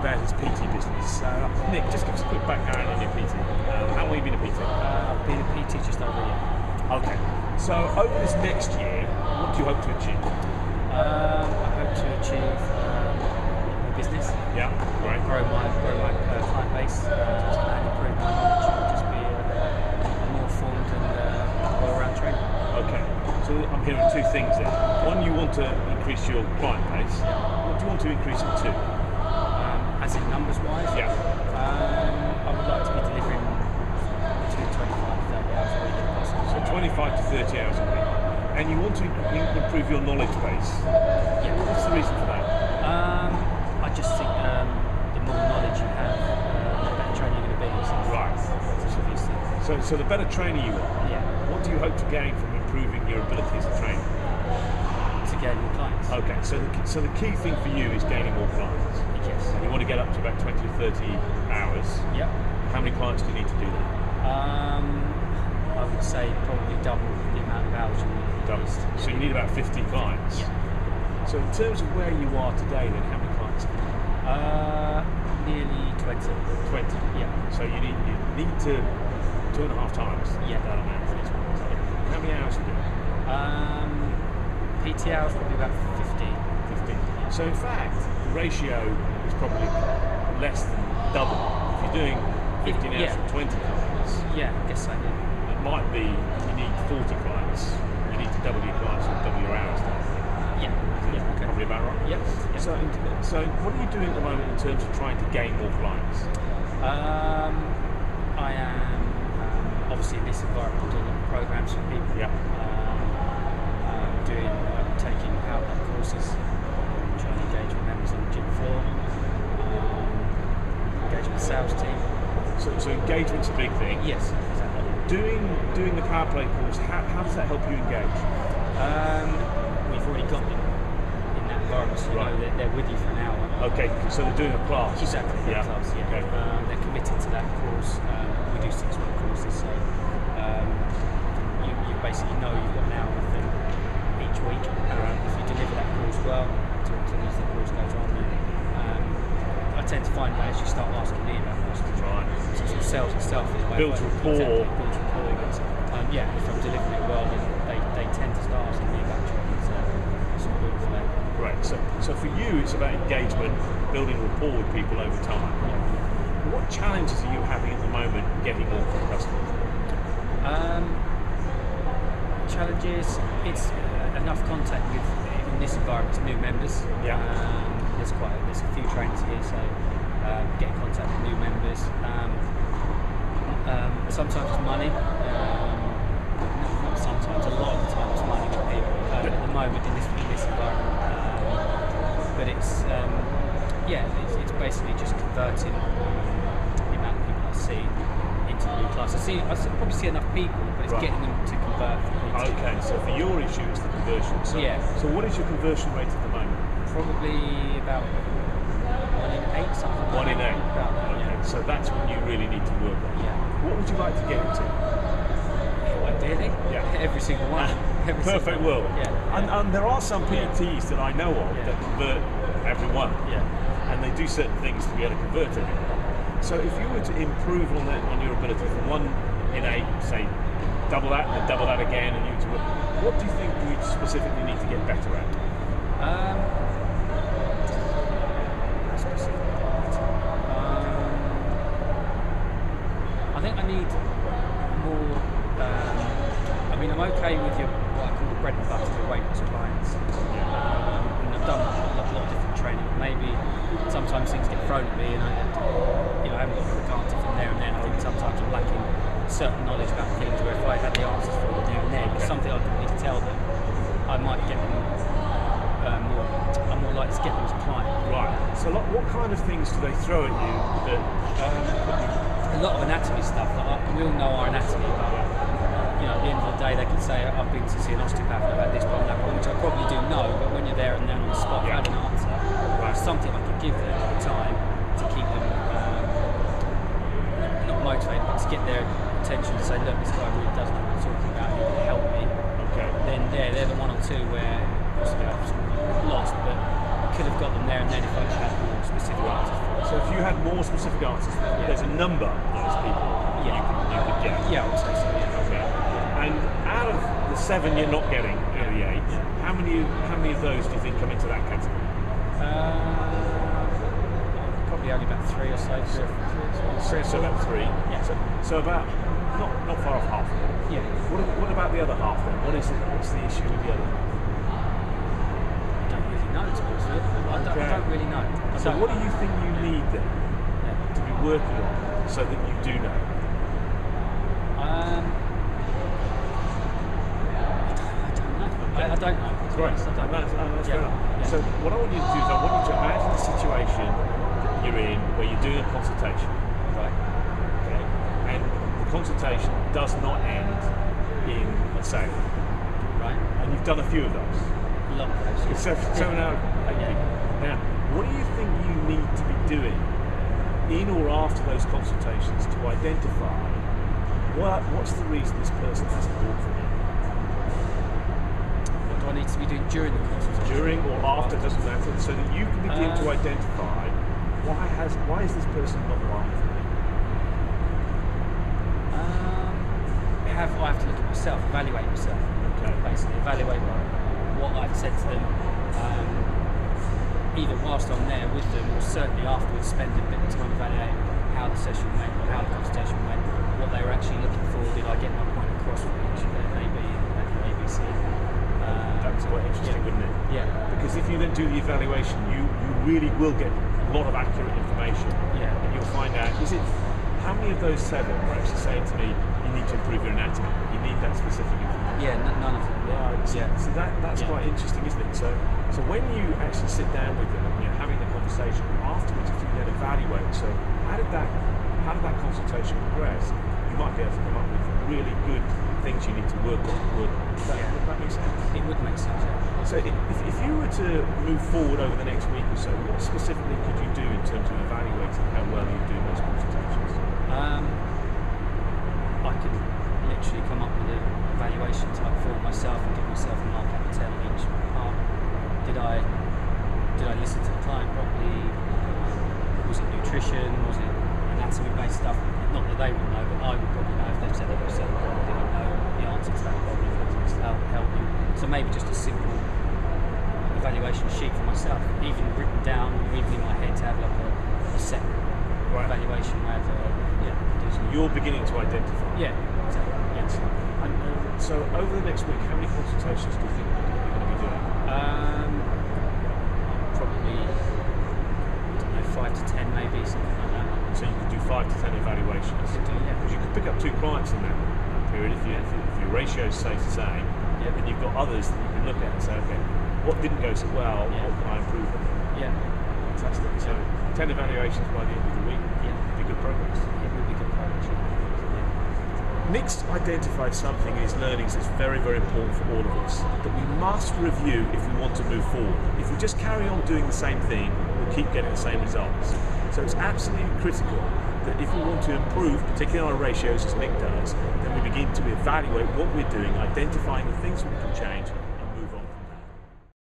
about his PT business. Nick, just give us a quick background on your PT. How long have you been a PT? I've been a PT just over a year. Okay. So over this next year, what do you hope to achieve? I hope to achieve more business. Yeah, great. Grow my client base and improve my knowledge. And just be a more formed and all-round trainer. Okay. So I'm hearing two things there. One, you want to increase your client base. What do you want to increase it to? As in numbers-wise, Yeah. I would like to be delivering between 25 to 30 hours a week if possible. So 25 to 30 hours a week. And you want to improve your knowledge base. Yeah. What's the reason for that? I just think the more knowledge you have, the better trainer you're going to be. So Right. it's obvious thing. So the better trainer you are, Yeah. what do you hope to gain from improving your ability as a trainer? To gain more clients. Okay, so the key thing for you is gaining more clients. Yes. And you want to get up to about 20 to 30 hours. Yep. How many clients do you need to do that? I would say probably double the amount of hours you need. Double. So you need about 50 clients. Yeah. So in terms of where you are today, then how many clients? Nearly 20. 20. Yeah. So you need to 2.5 times Yeah. that amount for each one. How many hours are you doing? PT hours probably about 15. 15. So in fact, the ratio is probably less than double. If you're doing 15 hours Yeah. for 20 clients, Yeah, I guess so. Yeah. it might be you need 40 clients. You need to double your clients or double your hours. Yeah. Yeah. Okay. Probably about right. Yep. Yep. So what are you doing at the moment in terms of trying to gain more clients? I am obviously in this environment doing a lot of programs for people. Yeah. Taking outlet courses, trying to engage with members on the gym floor, engage with the sales team. So engagement's a big thing. Yes, exactly. Doing the power play course, how does that help you engage? We've already got them in that environment, so you Right. know they're with you for an hour. Okay, so they're doing a class. Exactly, Yeah. class, yeah. Okay. They're committed to that course. We do 6-week courses, so you basically know you've got an hour with them each week. If you deliver that course well, to as the course goes on, then I tend to find that as you start asking me about questions, Right. so it sales itself is way Builds rapport. Exactly, builds rapport. Yeah, if I'm delivering it well, then they tend to start asking me about it. It's all good for them. Great. So for you, it's about engagement, building rapport with people over time. What challenges are you having at the moment getting more customers? Challenges, it's enough contact with, in this environment, new members. Yeah. There's a few trainers here, so get in contact with new members. Sometimes it's money. Not sometimes, a lot of the time it's money with people. At the moment in this environment. But it's basically just converting the amount of people I see into the new class. I probably see enough people, but it's Right. getting them to convert. Okay, so for your issue, it's the conversion. So, Yeah. So what is your conversion rate at the moment? Probably about 1 in 8, something like 1 in 8. About that, Okay, yeah. so that's what you really need to work on. Yeah. What would you like to get into? Ideally, Yeah. every single one. Every Perfect single world. one. Yeah. And there are some PTs that I know of Yeah. that convert everyone. Yeah. And they do certain things to be able to convert everyone. So if you were to improve on your ability from 1 in 8, say double that and double that again, and what do you think you specifically need to get better at? I think I need more. I'm okay with what I call the bread and butter, the weight loss clients. And I've done a lot of different training. Maybe sometimes things get thrown at me, and I haven't got the answer from there and then. I think sometimes I'm lacking certain knowledge about things where if I had the answers for them there and then, it's something I could really tell them, I might get them more. I'm more likely to get them as a client. Right. So what kind of things do they throw at you that could be? A lot of anatomy stuff. We all know our anatomy, but at the end of the day, they could say, I've been to see an osteopath and I've had this problem, that problem, which I probably do know, but when you're there and then on the spot, Yeah. I had an answer. Right. It's something I could give them at the time to keep them not motivated, but to get their attention to say, look, this guy really does know what he's talking about, he can help me. Okay. Then they're the one or two where obviously I've lost, but I could have got them there and then if I had more specific answers for it. So if you had more specific answers, there's a number of those people you could get. Yeah, I would say so. Yeah. Okay. And out of the 7 you're not getting out of the 8, how many of those do you think come into that category? Probably only about 3 or so. So about 3. Yeah. So about not far off half. Yeah. What about the other half then? What's the issue with the other half? I don't really know, to be honest with you. I don't really know. So what do you think you need then to be working on so that you do know? I don't know. Great. I don't know. That's fair enough. So what I want you to do is I want you to imagine the situation you're in where you're doing a consultation. Right. Okay. And the consultation does not end in a sale. Right. And you've done a few of those. A lot of those. So now, what do you think you need to be doing in or after those consultations to identify what's the reason this person hasn't bought from you? What do I need to be doing during the consultation? During or after doesn't matter, so that you can begin to identify why is this person not buying from you? I have to look at myself, evaluate myself. Okay. Basically, evaluate what I've said to them, either whilst I'm there with them, or certainly afterwards, spend a bit of time evaluating how the session went, or how the consultation went, what they were actually looking for. Did I get my point across with each of their ABC? That's quite interesting, wouldn't it? Yeah. Because if you then do the evaluation, you really will get a lot of accurate information. Yeah. And you'll find out, how many of those 7 were actually saying to me, you need to improve your anatomy, you need that specific information? Yeah, none of them. So that's quite interesting, isn't it? So when you actually sit down with them and you're having the conversation, afterwards if you then evaluate, so how did that consultation progress, you might be able to come up with really good things you need to work on. Would that make sense? It would make sense, yeah. So if you were to move forward over the next week or so, what specifically could you do in terms of evaluating how well you're doing those consultations? I could literally come up with an evaluation type for myself and give myself a mark out of 10 on each part. Did I listen to the client properly? Was it nutrition? Was it anatomy based stuff? Not that they would know, but I would probably know if they've said a certain problem. Did I know the answer to that problem? If it help you? So maybe just a simple evaluation sheet for myself, even written down, or even in my head to have like a separate evaluation where you're beginning to identify. Yeah, exactly. Yes. And so over the next week, how many consultations do you think you're going to be doing? Probably, I don't know, 5 to 10 maybe, something like that. So you could do 5 to 10 evaluations. Because you could pick up 2 clients in that period if your ratios stay the same. Yeah. Then you've got others that you can look at and say, okay, what didn't go so well? What can I improve on? Yeah. Fantastic. So 10 evaluations by the end of the week. Yeah. Be good progress. It would be good progress. Yeah. Nick's identified something in his learnings that's very, very important for all of us, that we must review if we want to move forward. If we just carry on doing the same thing, we'll keep getting the same results. So it's absolutely critical that if we want to improve, particularly our ratios as Nick does, then we begin to evaluate what we're doing, identifying the things we can change,